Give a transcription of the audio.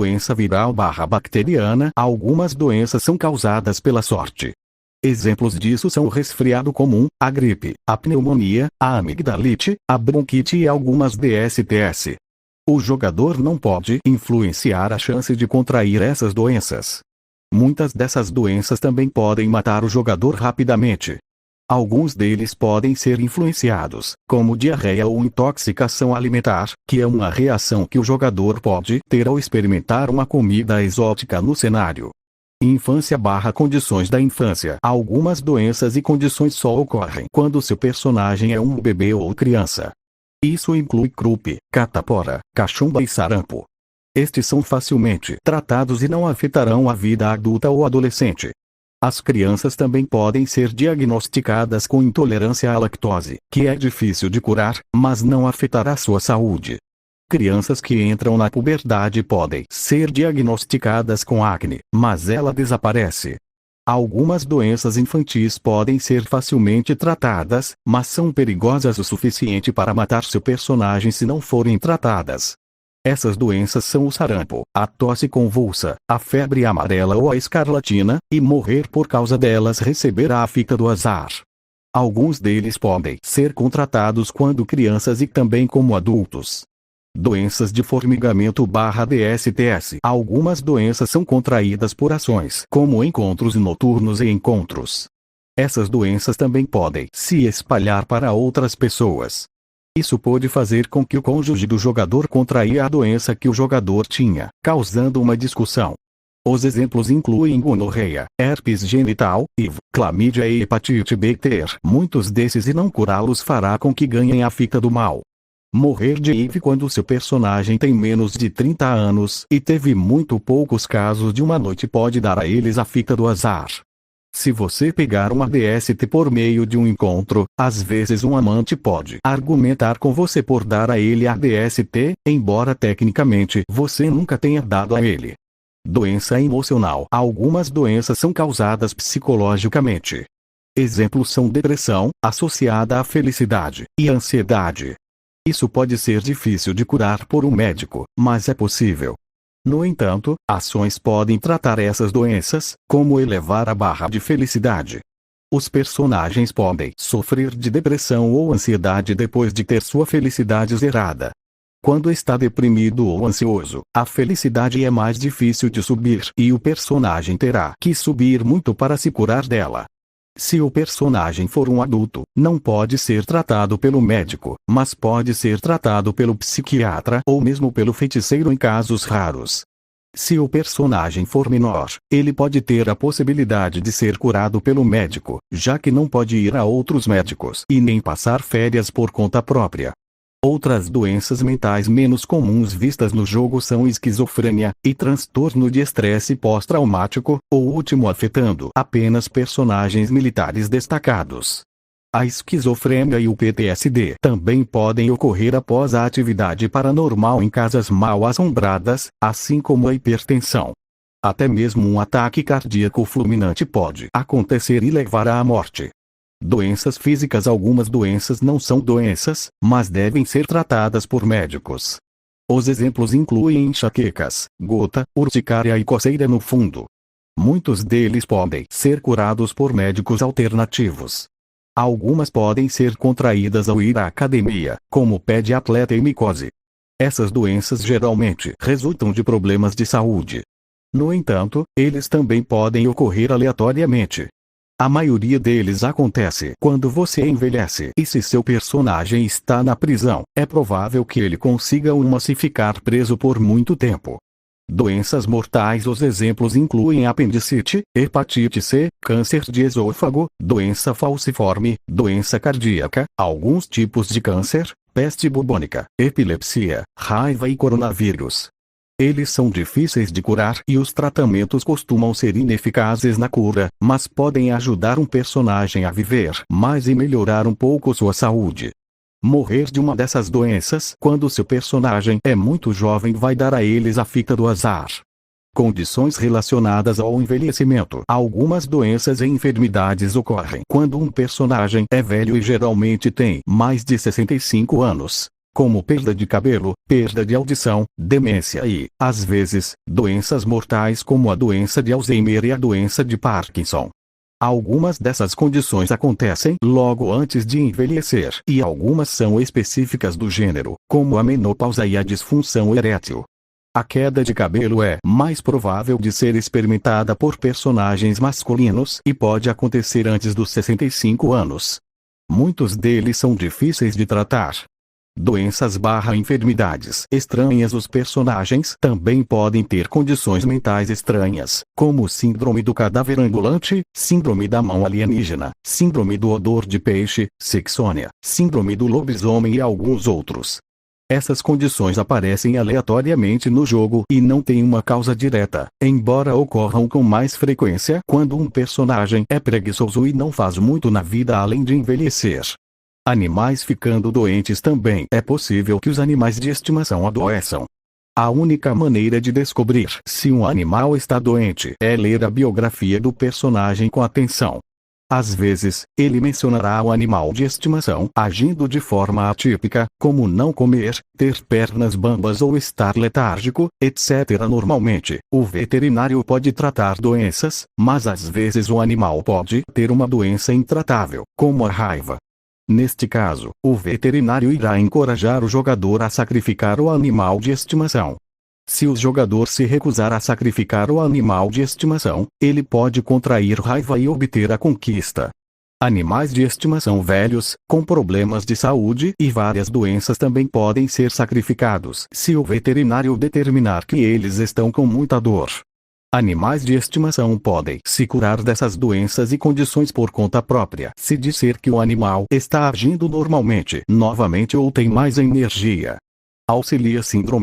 doença viral/bacteriana. Algumas doenças são causadas pela sorte. Exemplos disso são o resfriado comum, a gripe, a pneumonia, a amigdalite, a bronquite e algumas DSTs. O jogador não pode influenciar a chance de contrair essas doenças. Muitas dessas doenças também podem matar o jogador rapidamente. Alguns deles podem ser influenciados, como diarreia ou intoxicação alimentar, que é uma reação que o jogador pode ter ao experimentar uma comida exótica no cenário. Infância/condições da infância. Algumas doenças e condições só ocorrem quando seu personagem é um bebê ou criança. Isso inclui croup, catapora, cachumba e sarampo. Estes são facilmente tratados e não afetarão a vida adulta ou adolescente. As crianças também podem ser diagnosticadas com intolerância à lactose, que é difícil de curar, mas não afetará sua saúde. Crianças que entram na puberdade podem ser diagnosticadas com acne, mas ela desaparece. Algumas doenças infantis podem ser facilmente tratadas, mas são perigosas o suficiente para matar seu personagem se não forem tratadas. Essas doenças são o sarampo, a tosse convulsa, a febre amarela ou a escarlatina, e morrer por causa delas receberá a fita do azar. Alguns deles podem ser contratados quando crianças e também como adultos. Doenças de formigamento/DSTs. Algumas doenças são contraídas por ações, como encontros noturnos e encontros. Essas doenças também podem se espalhar para outras pessoas. Isso pode fazer com que o cônjuge do jogador contraia a doença que o jogador tinha, causando uma discussão. Os exemplos incluem gonorreia, herpes genital, HIV, clamídia e hepatite B. Ter muitos desses e não curá-los fará com que ganhem a fita do mal. Morrer de HIV quando seu personagem tem menos de 30 anos e teve muito poucos casos de uma noite pode dar a eles a fita do azar. Se você pegar uma DST por meio de um encontro, às vezes um amante pode argumentar com você por dar a ele a DST, embora tecnicamente você nunca tenha dado a ele. Doença emocional. Algumas doenças são causadas psicologicamente. Exemplos são depressão, associada à felicidade, e ansiedade. Isso pode ser difícil de curar por um médico, mas é possível. No entanto, ações podem tratar essas doenças, como elevar a barra de felicidade. Os personagens podem sofrer de depressão ou ansiedade depois de ter sua felicidade zerada. Quando está deprimido ou ansioso, a felicidade é mais difícil de subir e o personagem terá que subir muito para se curar dela. Se o personagem for um adulto, não pode ser tratado pelo médico, mas pode ser tratado pelo psiquiatra ou mesmo pelo feiticeiro em casos raros. Se o personagem for menor, ele pode ter a possibilidade de ser curado pelo médico, já que não pode ir a outros médicos e nem passar férias por conta própria. Outras doenças mentais menos comuns vistas no jogo são esquizofrênia e transtorno de estresse pós-traumático, o último afetando apenas personagens militares destacados. A esquizofrênia e o PTSD também podem ocorrer após a atividade paranormal em casas mal assombradas, assim como a hipertensão. Até mesmo um ataque cardíaco fulminante pode acontecer e levar à morte. Doenças físicas. Algumas doenças não são doenças, mas devem ser tratadas por médicos. Os exemplos incluem enxaquecas, gota, urticária e coceira no fundo. Muitos deles podem ser curados por médicos alternativos. Algumas podem ser contraídas ao ir à academia, como pé de atleta e micose. Essas doenças geralmente resultam de problemas de saúde. No entanto, eles também podem ocorrer aleatoriamente. A maioria deles acontece quando você envelhece e se seu personagem está na prisão, é provável que ele consiga uma se ficar preso por muito tempo. Doenças mortais. Os exemplos incluem apendicite, hepatite C, câncer de esôfago, doença falciforme, doença cardíaca, alguns tipos de câncer, peste bubônica, epilepsia, raiva e coronavírus. Eles são difíceis de curar e os tratamentos costumam ser ineficazes na cura, mas podem ajudar um personagem a viver mais e melhorar um pouco sua saúde. Morrer de uma dessas doenças quando seu personagem é muito jovem vai dar a eles a fita do azar. Condições relacionadas ao envelhecimento. Algumas doenças e enfermidades ocorrem quando um personagem é velho e geralmente tem mais de 65 anos. como perda de cabelo, perda de audição, demência e, às vezes, doenças mortais como a doença de Alzheimer e a doença de Parkinson. Algumas dessas condições acontecem logo antes de envelhecer e algumas são específicas do gênero, como a menopausa e a disfunção erétil. A queda de cabelo é mais provável de ser experimentada por personagens masculinos e pode acontecer antes dos 65 anos. Muitos deles são difíceis de tratar. Doenças/enfermidades estranhas. Os personagens também podem ter condições mentais estranhas, como síndrome do cadáver ambulante, síndrome da mão alienígena, síndrome do odor de peixe, sexônia, síndrome do lobisomem e alguns outros. Essas condições aparecem aleatoriamente no jogo e não têm uma causa direta, embora ocorram com mais frequência quando um personagem é preguiçoso e não faz muito na vida além de envelhecer. Animais ficando doentes. Também é possível que os animais de estimação adoeçam. A única maneira de descobrir se um animal está doente é ler a biografia do personagem com atenção. Às vezes, ele mencionará o animal de estimação agindo de forma atípica, como não comer, ter pernas bambas ou estar letárgico, etc. Normalmente, o veterinário pode tratar doenças, mas às vezes o animal pode ter uma doença intratável, como a raiva. Neste caso, o veterinário irá encorajar o jogador a sacrificar o animal de estimação. Se o jogador se recusar a sacrificar o animal de estimação, ele pode contrair raiva e obter a conquista. Animais de estimação velhos, com problemas de saúde e várias doenças também podem ser sacrificados se o veterinário determinar que eles estão com muita dor. Animais de estimação podem se curar dessas doenças e condições por conta própria se disser que o animal está agindo normalmente, novamente ou tem mais energia. Auxilia síndrome